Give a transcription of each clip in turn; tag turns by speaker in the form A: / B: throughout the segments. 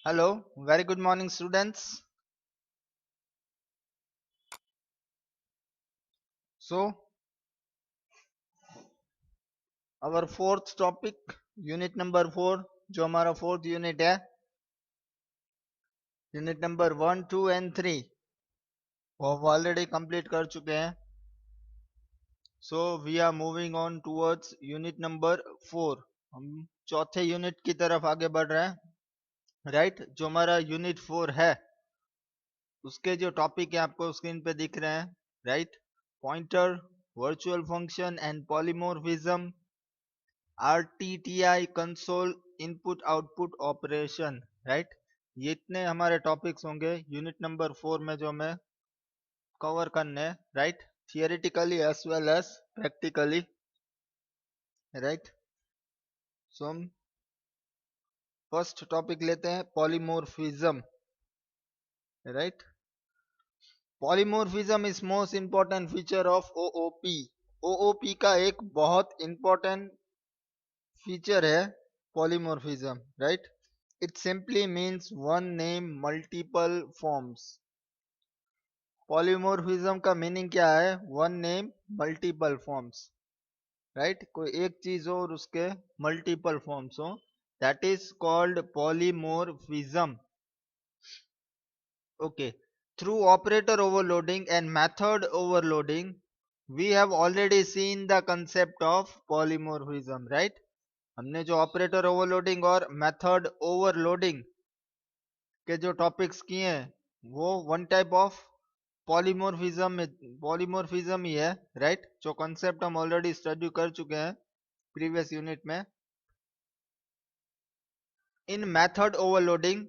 A: Hello, very good morning, students. So, our fourth topic, unit number 4, जो हमारा fourth unit है, unit number 1, 2 and 3, वो हम already complete कर चुके हैं. So, we are moving on towards unit number 4. हम चौथे unit की तरफ आगे बढ़ रहे हैं, right? जो हमारा unit 4 है, उसके जो टॉपिक है आपको स्क्रीन पे दिख रहे हैं, right? Pointer, virtual function and polymorphism, RTTI console input output operation, right. ये इतने हमारे टॉपिक्स होंगे यूनिट नंबर 4 में जो हमें कवर करने हैं, right, theoretically as well as practically, right. So हम फर्स्ट टॉपिक लेते हैं polymorphism, right. Polymorphism is most important feature of OOP. OOP का एक बहुत इंपॉर्टेंट फीचर है polymorphism, right. It simply means one name multiple forms. Polymorphism का meaning क्या है? One name multiple forms, right. कोई एक चीज हो और उसके मल्टीपल फॉर्म्स हो, that is called polymorphism. Okay. Through operator overloading and method overloading we have already seen the concept of polymorphism, right. हमने जो ऑपरेटर ओवरलोडिंग और मेथड ओवरलोडिंग के जो टॉपिक्स किए हैं वो वन टाइप ऑफ पॉलीमॉर्फिज्म ही है, राइट. जो कॉन्सेप्ट हम ऑलरेडी स्टडी कर चुके हैं प्रीवियस यूनिट में. In method overloading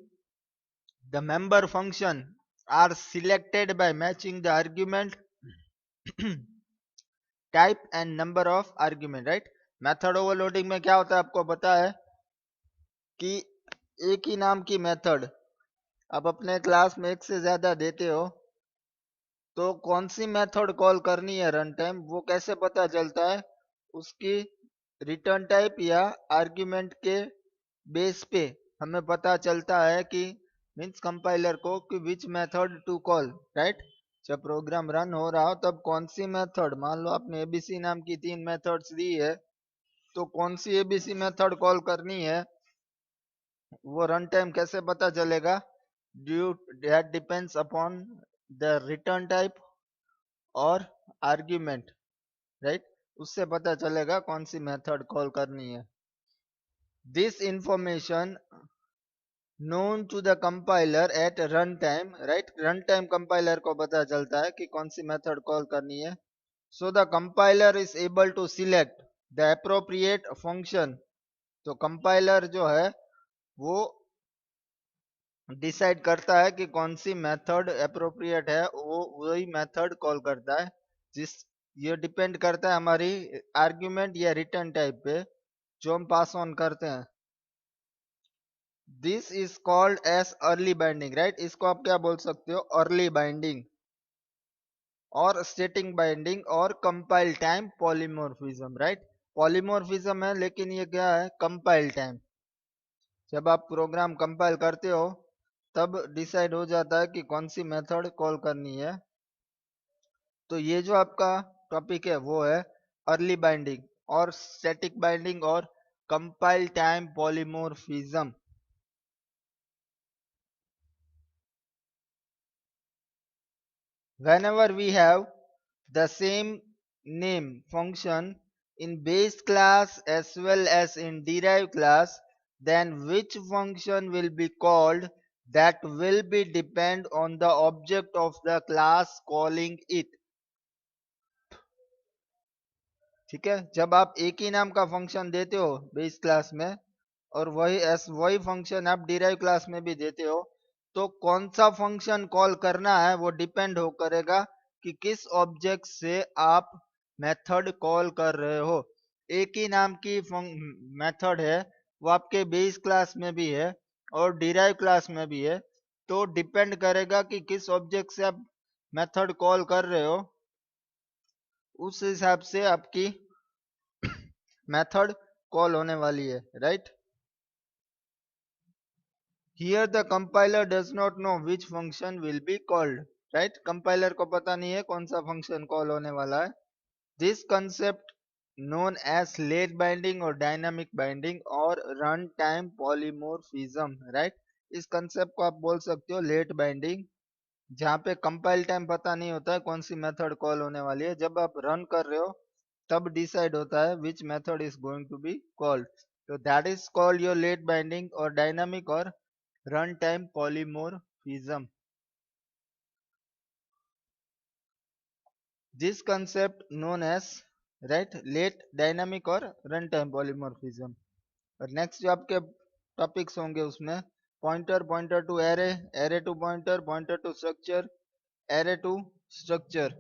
A: the member function are selected by matching the argument type and number of argument, right. Method overloading में क्या होता है आपको पता है कि एक ही नाम की मेथड आप अपने क्लास में एक से ज्यादा देते हो, तो कौन सी मेथड कॉल करनी है रन टाइम वो कैसे पता चलता है? उसकी रिटर्न टाइप या आर्ग्यूमेंट के बेस पे हमें पता चलता है कि मीन्स कंपाइलर को कि which method to call, right. जब प्रोग्राम रन हो रहा हो तब कौन सी मेथड, मान लो आपने एबीसी नाम की 3 मेथड्स दी है, तो कौन सी एबीसी मेथड कॉल करनी है वो रन टाइम कैसे पता चलेगा? Due that depends upon the return type और आर्ग्यूमेंट, राइट. उससे पता चलेगा कौन सी मेथड कॉल करनी है. This information known to the compiler at run time, right. Run time compiler को पता चलता है कि कौन सी मेथड कॉल करनी है. So the compiler is able to select the appropriate function. तो कंपाइलर जो है वो डिसाइड करता है कि कौन सी मेथड एप्रोप्रिएट है, वो वही मेथड कॉल करता है. जिस ये डिपेंड करता है हमारी आर्ग्यूमेंट या रिटर्न टाइप पे जो हम पास ऑन करते हैं. This is called as early binding, right. इसको आप क्या बोल सकते हो? अर्ली बाइंडिंग और स्टेटिक बाइंडिंग और compile time polymorphism, right. Polymorphism है लेकिन ये क्या है? Compile time. जब आप प्रोग्राम कंपाइल करते हो तब डिसाइड हो जाता है कि कौन सी मेथड कॉल करनी है. तो ये जो आपका टॉपिक है वो है अर्ली बाइंडिंग और स्टैटिक बाइंडिंग और compile time polymorphism. Whenever we have the same name function in base class as well as in derived class, then which function will be called? That will be depend on the object of the class calling it. ठीक है. जब आप एक ही नाम का function देते हो base class में और वही फंक्शन आप डिराइव क्लास में भी देते हो, तो कौन सा फंक्शन कॉल करना है वो डिपेंड हो करेगा कि किस ऑब्जेक्ट से आप मेथड कॉल कर रहे हो. एक ही नाम की मेथड है वो आपके बेस क्लास में भी है और डिराइव क्लास में भी है, तो डिपेंड करेगा कि किस ऑब्जेक्ट से आप मेथड कॉल कर रहे हो, उस हिसाब से आपकी मेथड कॉल होने वाली है, right. Here the compiler does not know which function will be called, right? Compiler को पता नहीं है कौन सा function call होने वाला है. This concept known as late binding or dynamic binding or runtime polymorphism, right? इस concept को आप बोल सकते हो late binding, जहाँ पे कंपाइल टाइम पता नहीं होता है कौन सी मेथड कॉल होने वाली है. जब आप रन कर रहे हो तब डिसाइड होता है which method is going to be called. तो that is called your late binding और डायनामिक और run time polymorphism. This concept known as, right, late, dynamic और रन टाइम पॉलीमोर्फिज्म. और नेक्स्ट जो आपके टॉपिक्स होंगे उसमें pointer, pointer to array, array to pointer, pointer to structure, array to structure.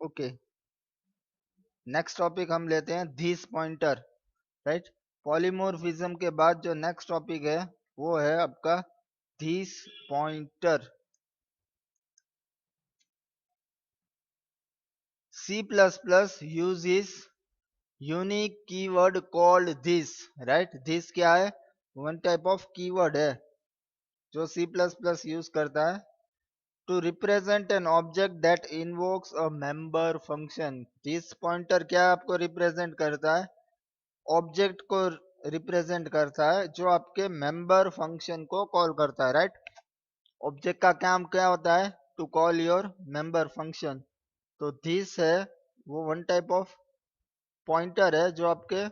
A: Okay, next topic हम लेते हैं this pointer, right. Polymorphism के बाद जो नेक्स्ट टॉपिक है वो है आपका this pointer. C++ uses unique keyword called this, right. this क्या है? वन टाइप ऑफ कीवर्ड है जो C++ यूज करता है to represent an object that invokes a member function. this pointer क्या आपको रिप्रेजेंट करता है? ऑब्जेक्ट को रिप्रेजेंट करता है जो आपके मेंबर फंक्शन को कॉल करता है, राइट. ऑब्जेक्ट का काम क्या होता है? To call your member function. तो दिस है वो वन टाइप ऑफ पॉइंटर है जो आपके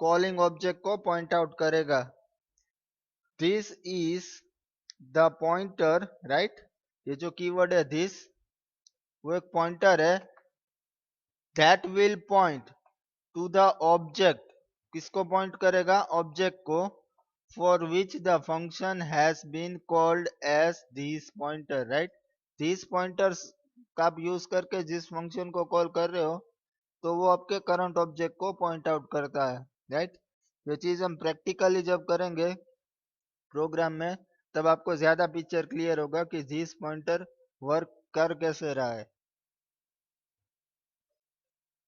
A: कॉलिंग ऑब्जेक्ट को पॉइंट आउट करेगा. This is the pointer, right. ये जो कीवर्ड है दिस, वो एक पॉइंटर है that will point to the object. किसको पॉइंट करेगा? ऑब्जेक्ट को. For which the function has been called as this pointer, right. This pointers का आप यूज करके जिस फंक्शन को कॉल कर रहे हो तो वो आपके करंट ऑब्जेक्ट को पॉइंट आउट करता है, राइट. ये चीज हम प्रैक्टिकली जब करेंगे प्रोग्राम में तब आपको ज्यादा पिक्चर क्लियर होगा कि दिस पॉइंटर वर्क कर कैसे रहा है.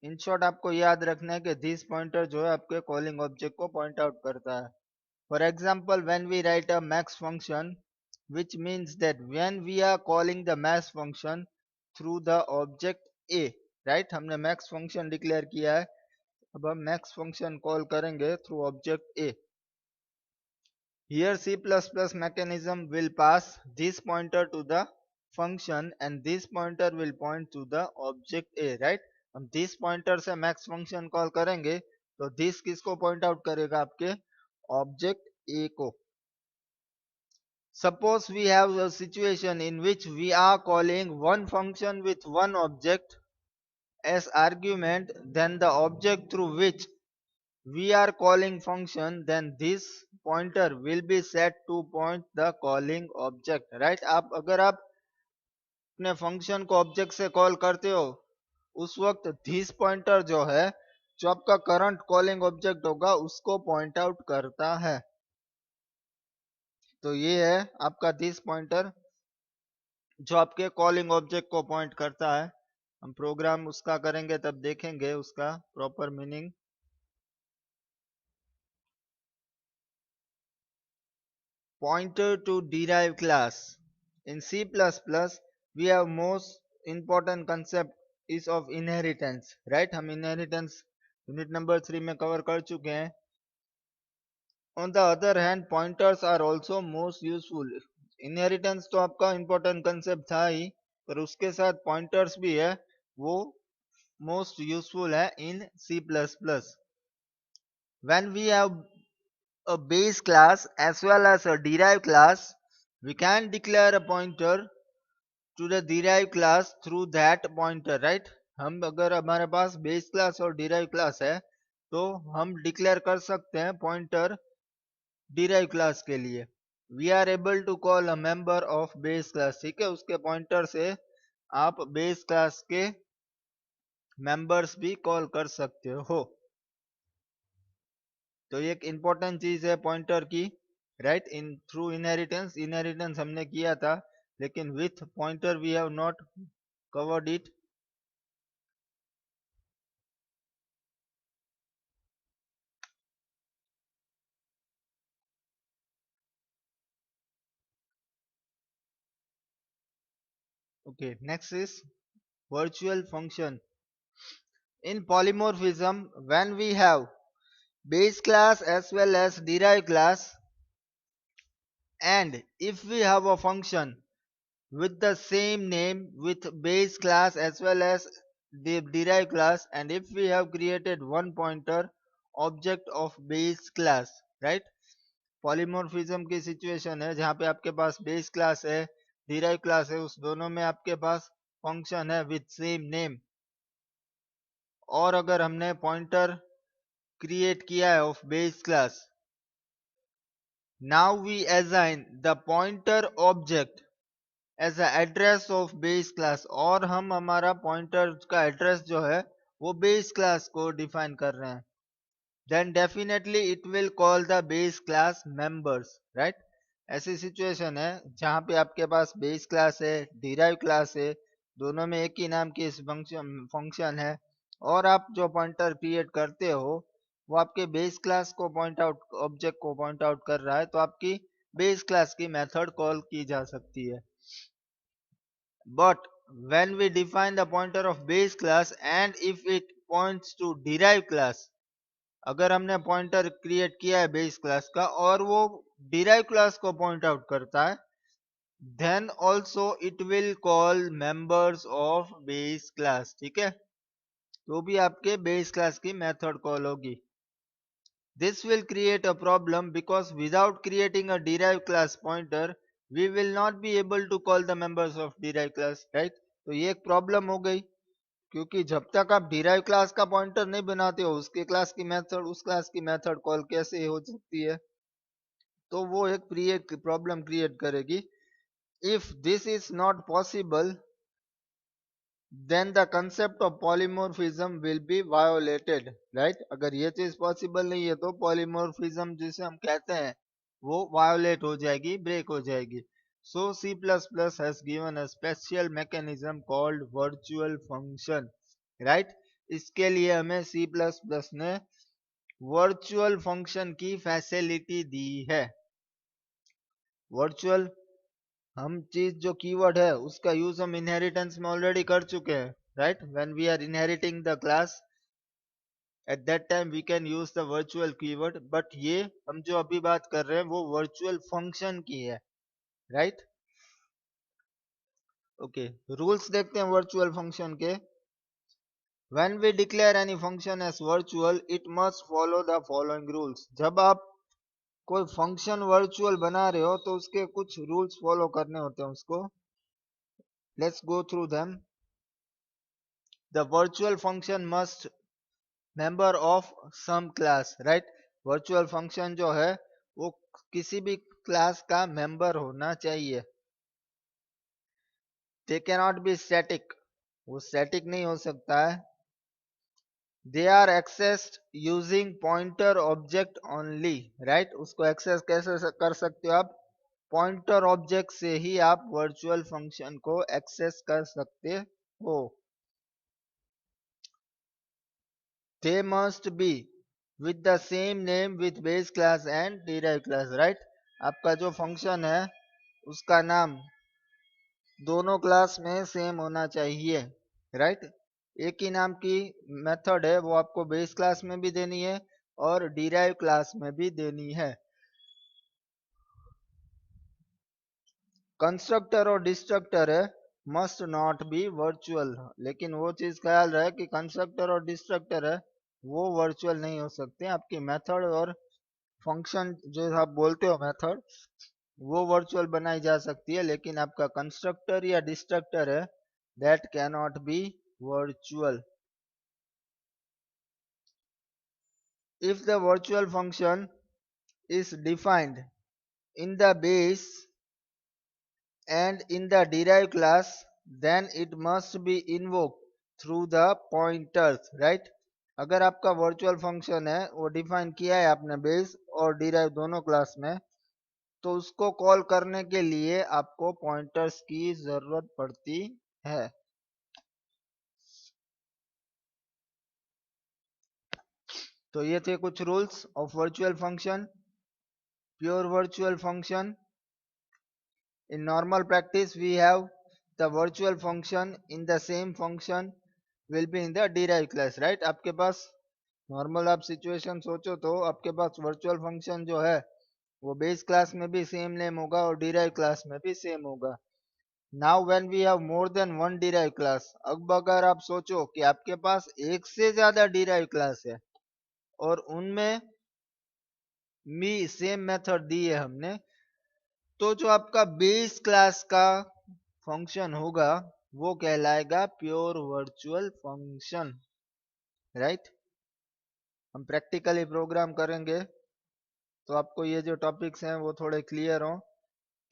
A: इन शॉर्ट आपको याद रखना है कि दिस पॉइंटर जो है आपके कॉलिंग ऑब्जेक्ट को पॉइंट आउट करता है. For example when we write a max function, which means that when we are calling the max function through the object a, right. हमने max function डिक्लेयर किया है, अब हम max function कॉल करेंगे through object a. Here C++ mechanism will pass this pointer to the function and this pointer will point to the object a, right. हम this pointer से max function call करेंगे तो this किसको point out करेगा? आपके object a को. Suppose we have a situation in which we are calling one function with one object as argument, then the object through which we are calling function, then this pointer will be set to point the calling object, right. आप अगर आप अपने function को object से call करते हो उस वक्त this पॉइंटर जो है जो आपका करंट कॉलिंग ऑब्जेक्ट होगा उसको पॉइंट आउट करता है. तो ये है आपका दिस पॉइंटर जो आपके कॉलिंग ऑब्जेक्ट को पॉइंट करता है. हम प्रोग्राम उसका करेंगे तब देखेंगे उसका proper meaning. Pointer to derive class. In C++, we have most important concept is of inheritance, right. हम inheritance यूनिट नंबर 3 में कवर कर चुके हैं. On the other hand, pointers are also most useful. Inheritance तो आपका important concept था ही, पर उसके साथ pointers भी है, वो most useful है in C++. When we have a base class as well as a derived class, we can declare a pointer to the derived class through that pointer, right. हम अगर हमारे पास बेस क्लास और derive class है तो हम declare कर सकते हैं पॉइंटर डिराइव क्लास के लिए. We are able to call a member of base class, ठीक है. उसके पॉइंटर से आप बेस क्लास के मेंबर्स भी कॉल कर सकते हो. तो ये एक इम्पोर्टेंट चीज है पॉइंटर की, right. In through inheritance, inheritance हमने किया था लेकिन with pointer we have not covered it. Okay, next is virtual function. In polymorphism, when we have base class as well as derived class, and if we have a function with the same name with base class as well as the derived class, and if we have created one pointer object of base class, right? Polymorphism की situation है जहाँ पे आपके पास base class है, derive class है, उस दोनों में आपके पास फंक्शन है विद सेम नेम, और अगर हमने पॉइंटर क्रिएट किया है of base class, now we assign the pointer object as a address of base class, और हम हमारा पॉइंटर का एड्रेस जो है वो बेस क्लास को डिफाइन कर रहे हैं, then definitely it will call the base class members, right? ऐसी सिचुएशन है जहाँ पे आपके पास बेस क्लास है, डिराइव क्लास है, दोनों में एक ही नाम की फंक्शन है, और आप जो पॉइंटर क्रिएट करते हो वो आपके बेस क्लास को पॉइंट आउट, ऑब्जेक्ट को पॉइंट आउट कर रहा है, तो आपकी बेस क्लास की मेथड कॉल की जा सकती है. But when we define the pointer of base class and if it points to derived class, अगर हमने पॉइंटर क्रिएट किया है बेस क्लास का और वो डिराइव क्लास को पॉइंट आउट करता है, then also it will call members of base class. ठीक है, तो भी आपके बेस क्लास की मेथड कॉल होगी. This will create a problem because without creating a derive class pointer we will not be able to call the members of derive class, right? तो ये एक प्रॉब्लम हो गई, क्योंकि जब तक आप डिराइव क्लास का पॉइंटर नहीं बनाते हो उसके क्लास की मेथड, उस क्लास की मेथड कॉल कैसे हो सकती है? तो वो एक प्रॉब्लम क्रिएट करेगी. If this is not possible then the concept of polymorphism will be violated, right? अगर ये चीज पॉसिबल नहीं है तो पॉलीमॉर्फिज्म जिसे हम कहते हैं वो वायोलेट हो जाएगी, ब्रेक हो जाएगी. So C++ has given a special mechanism called virtual function, right? इसके लिए हमें C++ ने वर्चुअल फंक्शन की फैसिलिटी दी है. वर्चुअल हम चीज जो कीवर्ड है उसका यूज हम इनहेरिटेंस में ऑलरेडी कर चुके हैं, right? When we are inheriting the class, at that time we can use the virtual keyword, but ये हम जो अभी बात कर रहे हैं वो वर्चुअल फंक्शन की है, राइट? ओके, रूल्स देखते हैं वर्चुअल फंक्शन के. When we declare any function as virtual, it must follow the following rules. जब आप कोई फंक्शन वर्चुअल बना रहे हो तो उसके कुछ रूल्स फॉलो करने होते हैं उसको. Let's go through them. The virtual function must member of some class, right? Virtual function जो है वो किसी भी क्लास का मेंबर होना चाहिए. They can not be static, वो स्टैटिक नहीं हो सकता है. They are accessed using pointer object only, right? उसको एक्सेस कैसे कर सकते हो आप? पॉइंटर ऑब्जेक्ट से ही आप वर्चुअल फंक्शन को एक्सेस कर सकते हो. They must be with the same name with base class and derive class, right? आपका जो फंक्शन है उसका नाम दोनों क्लास में सेम होना चाहिए, राइट? एक ही नाम की मेथड है वो आपको बेस क्लास में भी देनी है और डिराइव क्लास में भी देनी है. कंस्ट्रक्टर और डिस्ट्रक्टर है मस्ट नॉट बी वर्चुअल, लेकिन वो चीज ख्याल रहे कि कंस्ट्रक्टर और डिस्ट्रक्टर है वो वर्चुअल नहीं हो सकते. आपकी मेथड और फंक्शन जो आप बोलते हो मेथड वो वर्चुअल बनाई जा सकती है, लेकिन आपका कंस्ट्रक्टर या डिस्ट्रक्टर है that can not B virtual. If the virtual function is defined in the base and in the derived class, then it must be invoked through the pointers, right? अगर आपका वर्चुअल फंक्शन है वो define किया है आपने base और derive दोनों class में, तो उसको कॉल करने के लिए आपको पॉइंटर्स की जरूरत पड़ती है. तो ये थे कुछ rules of virtual function. Pure virtual function, in normal practice we have the virtual function in the same function will be in the derived class, right? आपके पास नॉर्मल आप सिचुएशन सोचो तो आपके पास वर्चुअल फंक्शन जो है वो बेस क्लास में भी सेम नेम होगा और डिराइव क्लास में भी सेम होगा. Now when we have more than one derive class, अब अगर आप सोचो कि आपके पास एक से ज्यादा डिराइव क्लास है और उनमें भी सेम मेथड दी है हमने, तो जो आपका बेस क्लास का फंक्शन होगा वो कहलाएगा प्योर वर्चुअल फंक्शन, राइट? हम प्रैक्टिकली प्रोग्राम करेंगे तो आपको ये जो टॉपिक्स हैं वो थोड़े क्लियर हो.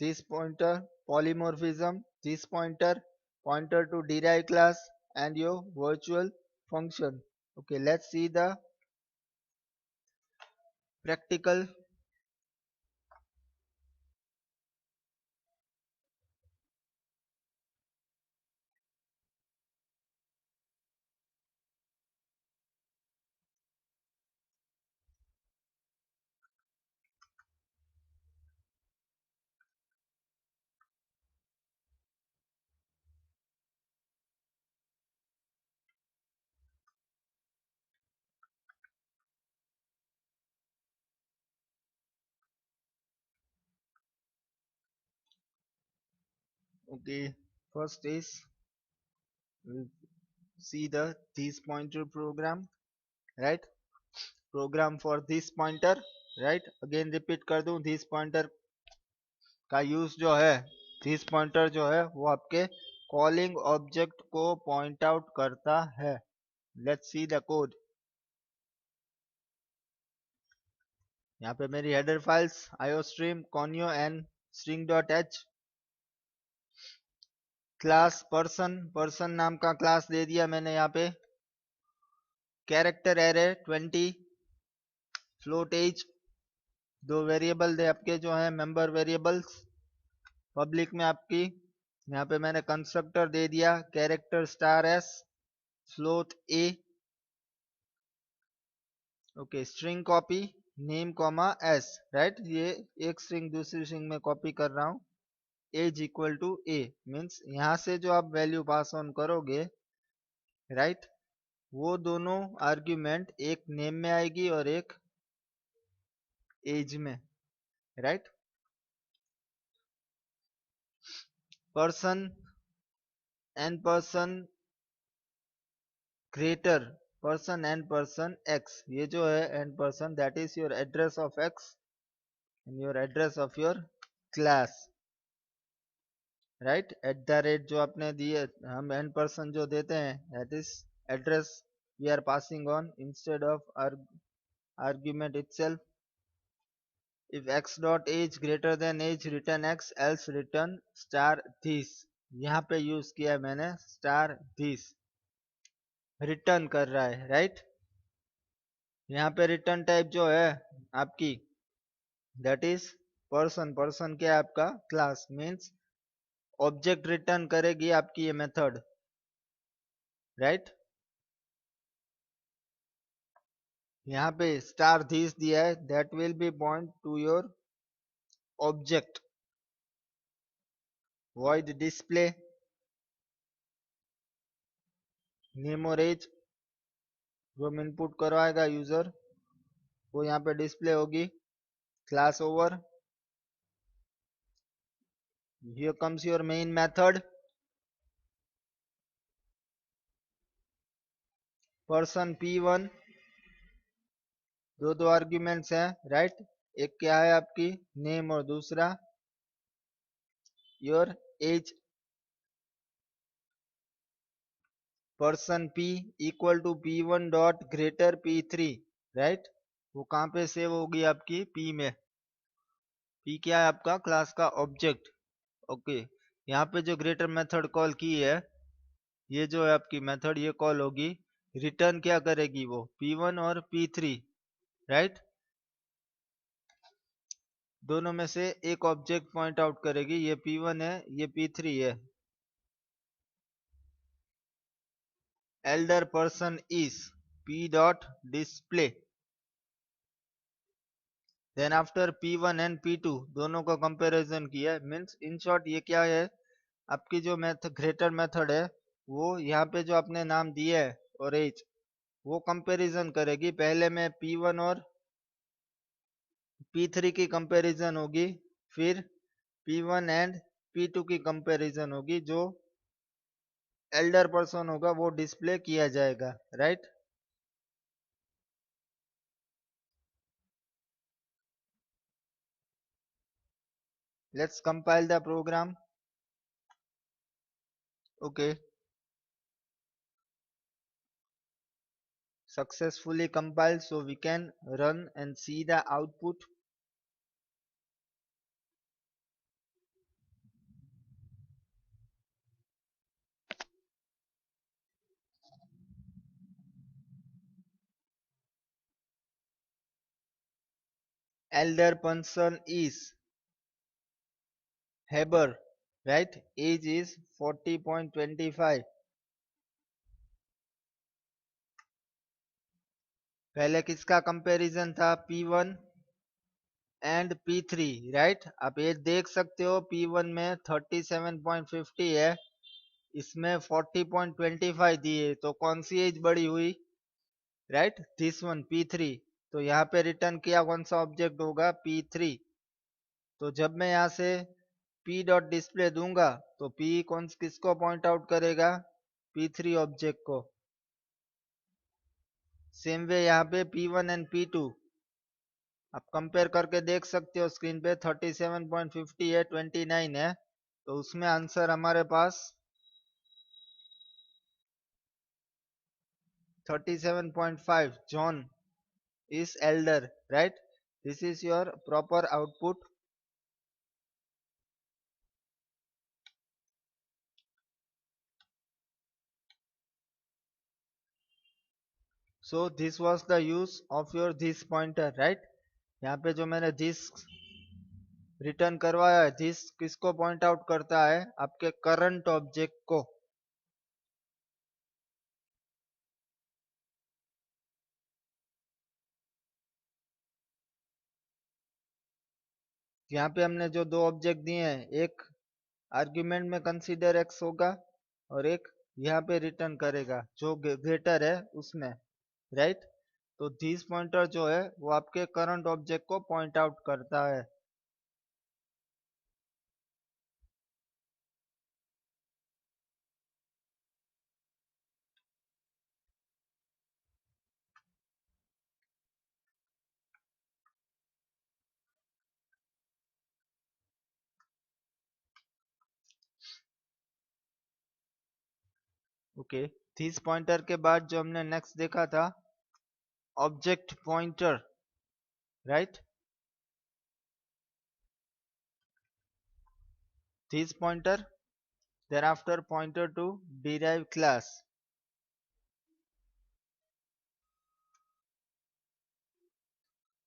A: This pointer polymorphism, this pointer to derived class and your virtual function. Okay, let's see the practical. Okay, first is we'll see the this pointer program, right? Program for this pointer, right? Again repeat कर दूं, this pointer का use जो है, this pointer जो है वो आपके calling object को point out करता है. Let's see the code. यहाँ पे मेरी header files iostream conio and string.h, class person नाम का क्लास दे दिया मैंने यहाँ पे, कैरेक्टर एरे 20, फ्लोट एज, दो वेरिएबल दे आपके जो है मेंबर वेरिएबल्स पब्लिक में आपकी. यहाँ पे मैंने कंस्ट्रक्टर दे दिया character star s, float a. Okay, string copy name comma s, right? ये एक स्ट्रिंग दूसरी स्ट्रिंग में कॉपी कर रहा हूँ. Age equal to a means यहाँ से जो आप वैल्यू पास ऑन करोगे, राइट, वो दोनों आर्ग्यूमेंट एक नेम में आएगी और एक एज में, right? Person and person greater person and person x, ये जो है and person that is your address of x and your address of your class, right? At the rate जो आपने दिए, हम एंड पर्सन जो देते हैं that is address we are passing on instead of argument itself. If x dot age greater than age, return x, else return star this. यहाँ पे use किया है मैंने स्टार this, रिटर्न कर रहा है, राइट? यहाँ पे रिटर्न टाइप जो है आपकी दैट इज पर्सन. पर्सन क्या है आपका? क्लास. मीन्स ऑब्जेक्ट रिटर्न करेगी आपकी ये मेथड, राइट? यहाँ पे स्टार दिस दिया है that will be point two your object. void display name और एज जो हम इनपुट करवाएगा यूजर वो यहाँ पे डिस्प्ले होगी. Class over, here comes your main method. Person p1, दो आर्ग्यूमेंट्स हैं, राइट? एक क्या है आपकी नेम और दूसरा your age. Person p equal to p1 dot greater p3, right? वो कहाँ पे सेव होगी आपकी p में. p क्या है आपका? क्लास का ऑब्जेक्ट. ओके, यहाँ पे जो ग्रेटर मेथड कॉल की है, ये जो है आपकी मेथड ये कॉल होगी, रिटर्न क्या करेगी वो? p1 और p3, राइट? दोनों में से एक ऑब्जेक्ट पॉइंट आउट करेगी. ये p1 है, ये p3 है. Elder person is p dot display. Then after p1 and p2 दोनों का कंपैरिजन किया. मींस इन शॉर्ट ये क्या है? आपकी जो मेथड ग्रेटर मेथड है वो यहाँ पे जो आपने नाम दिया है और एज, वो कंपैरिजन करेगी। पहले में P1 और P3 की कंपैरिजन होगी, फिर P1 एंड P2 की कंपैरिजन होगी। जो एल्डर पर्सन होगा वो डिस्प्ले किया जाएगा, right. Let's compile the program. Okay, successfully compiled, so we can run and see the output. Elder person is Haber, right? Age is 40.25. पहले किसका कंपैरिजन था? P1 and P3, right. आप ये देख सकते हो P1 में 37.50 है, इसमें 40.25 दिए, तो कौन सी एज बड़ी हुई? Right, this one P3। तो यहाँ पे रिटर्न किया कौन सा ऑब्जेक्ट होगा? P3। तो जब मैं यहाँ से P डॉट डिस्प्ले दूंगा तो P कौन किसको पॉइंट आउट करेगा? P3 ऑब्जेक्ट को। सेम वे यहाँ पे P1 एंड P2 आप कंपेयर करके देख सकते हो स्क्रीन पे। 37.50 है, 29 है, तो उसमें आंसर हमारे पास 37.5, John is elder, right? This is your proper output. So this was the use of your this pointer, right? यहाँ पे जो मैंने this रिटर्न करवाया है, this किसको पॉइंट आउट करता है? आपके करंट ऑब्जेक्ट को। यहाँ पे हमने जो दो ऑब्जेक्ट दिए हैं, एक आर्ग्यूमेंट में कंसीडर एक्स होगा और एक यहाँ पे रिटर्न करेगा जो ग्रेटर है उसमें, राइट। तो दिस पॉइंटर जो है वो आपके करंट ऑब्जेक्ट को पॉइंट आउट करता है। ओके, दिस पॉइंटर के बाद जो हमने नेक्स्ट देखा था object pointer, right. This pointer thereafter pointer to derive class।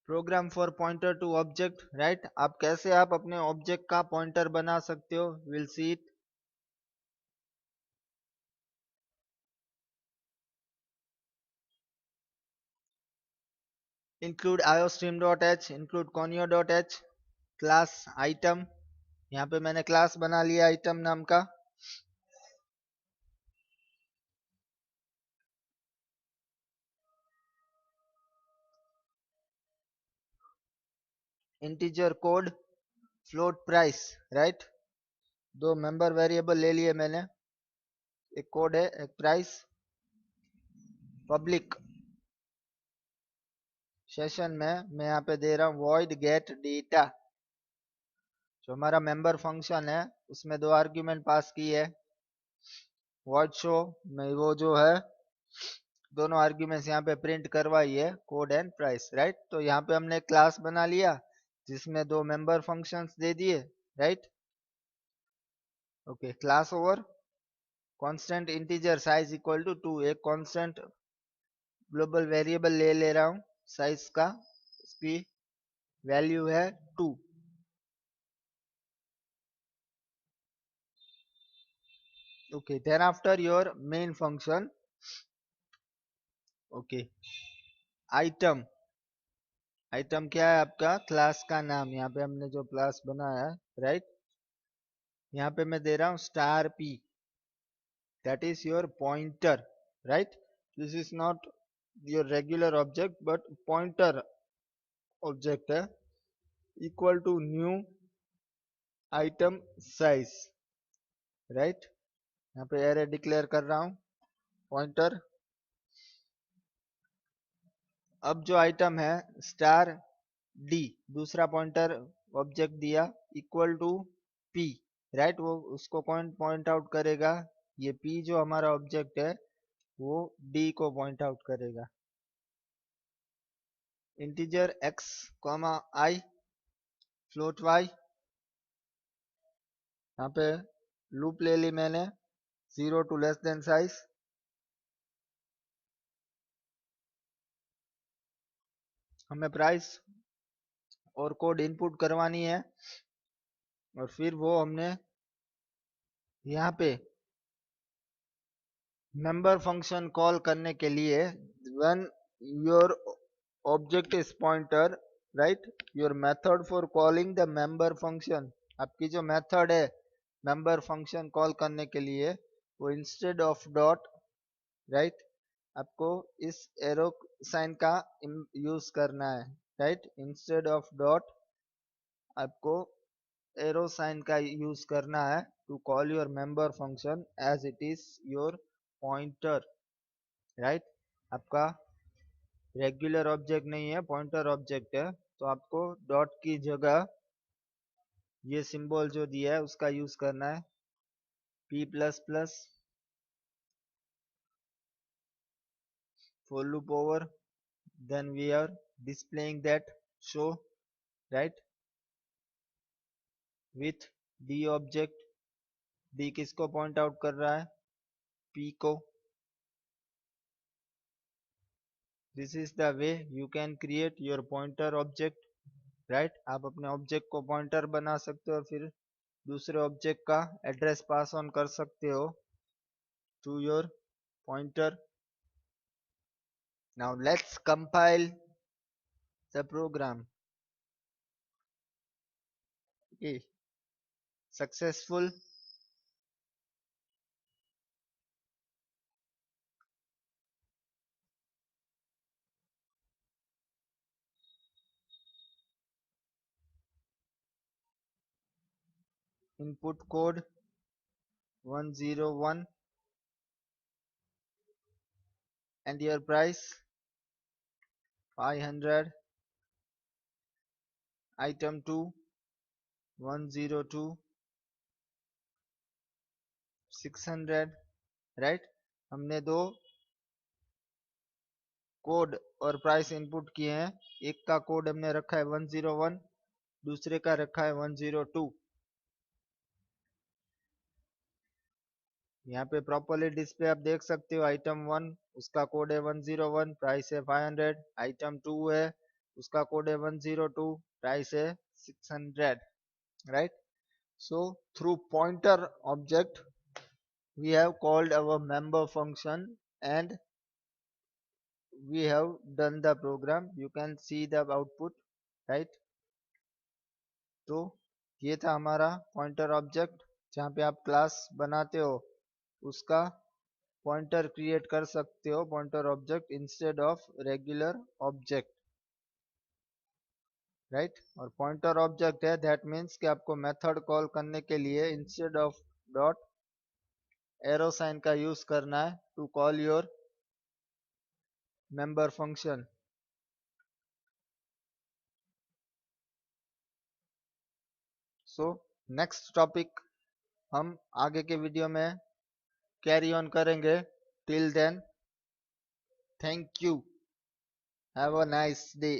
A: Program for pointer to object, right. आप कैसे आप अपने ऑब्जेक्ट का पॉइंटर बना सकते हो, will see it. Include iostream.h, include conio.h, class item. यहाँ पे मैंने क्लास बना लिया आइटम नाम का। Integer code, float price, right. दो मेंबर वेरिएबल ले लिए मैंने, एक कोड है एक प्राइस। पब्लिक सेशन में मैं यहाँ पे दे रहा हूँ void get data। जो हमारा मेंबर फंक्शन है उसमें दो आर्ग्यूमेंट पास की है। void show में वो जो है दोनों आर्ग्यूमेंट्स यहाँ पे प्रिंट करवाई है, कोड एंड प्राइस, राइट। तो यहाँ पे हमने क्लास बना लिया जिसमें दो मेंबर फंक्शंस दे दिए, right. Okay, class over constant integer size equal to 2, एक कांस्टेंट ग्लोबल वेरिएबल ले रहा हूँ साइज का, उसकी वैल्यू है 2। Okay, then after your main function, okay, item. Item क्या है? आपका क्लास का नाम। यहाँ पे हमने जो क्लास बनाया है, राइट। यहाँ पे मैं दे रहा हूँ star p, that is your pointer, right? This is not your regular object but pointer object है, equal to new item size, right? यहाँ पे एरे डिक्लेयर कर रहा हूँ पॉइंटर। अब जो आइटम है स्टार डी, दूसरा पॉइंटर ऑब्जेक्ट दिया इक्वल टू पी, राइट? वो उसको कौन पॉइंट आउट करेगा? ये पी जो हमारा ऑब्जेक्ट है वो डी को पॉइंट आउट करेगा। इंटीजर x कॉमा आई, फ्लोट y, यहाँ पे लूप ले ली मैंने 0 टू लेस देन साइज। हमें प्राइस और कोड इनपुट करवानी है और फिर वो हमने यहाँ पे मेंबर फंक्शन कॉल करने के लिए when your object is pointer, right, your method for calling the member function, आपकी जो मेथड है मेंबर फंक्शन कॉल करने के लिए वो इंस्टेड ऑफ डॉट, राइट, आपको इस एरो साइन का यूज करना है, राइट? इंस्टेड ऑफ डॉट आपको एरो साइन का यूज करना है to call your member function as it is your pointer, right? आपका रेगुलर ऑब्जेक्ट नहीं है, पॉइंटर ऑब्जेक्ट है, तो आपको डॉट की जगह ये सिंबल जो दिया है उसका यूज करना है, p plus plus for loop over, then we are displaying that show, right, with d object, d किसको पॉइंट आउट कर रहा है? p को। this is the way you can create your pointer object, right? आप अपने object को pointer बना सकते हो, फिर दूसरे ऑब्जेक्ट का एड्रेस पास ऑन कर सकते हो to your pointer. Now let's compile the program. Okay, successful. Input code 101 and your price 500, item 2 102 600, right? हमने दो कोड और प्राइस इनपुट किए हैं, एक का कोड हमने रखा है 101, दूसरे का रखा है 102। यहाँ पे प्रॉपरली डिस्प्ले आप देख सकते हो, आइटम 1 उसका कोड है 101, प्राइस है 500, आइटम 2 है उसका कोड है 102, प्राइस है 600, right? So through pointer object we have called our member function and we have done the program. You can see the output, right? तो ये था हमारा पॉइंटर ऑब्जेक्ट, जहाँ पे आप क्लास बनाते हो उसका पॉइंटर क्रिएट कर सकते हो, pointer object instead of regular object, right? और पॉइंटर ऑब्जेक्ट है दैट मीन्स कि आपको मेथड कॉल करने के लिए instead of dot arrow sign का यूज करना है to call your member function. So next topic हम आगे के वीडियो में कैरी ऑन करेंगे। Till then, thank you, have a nice day.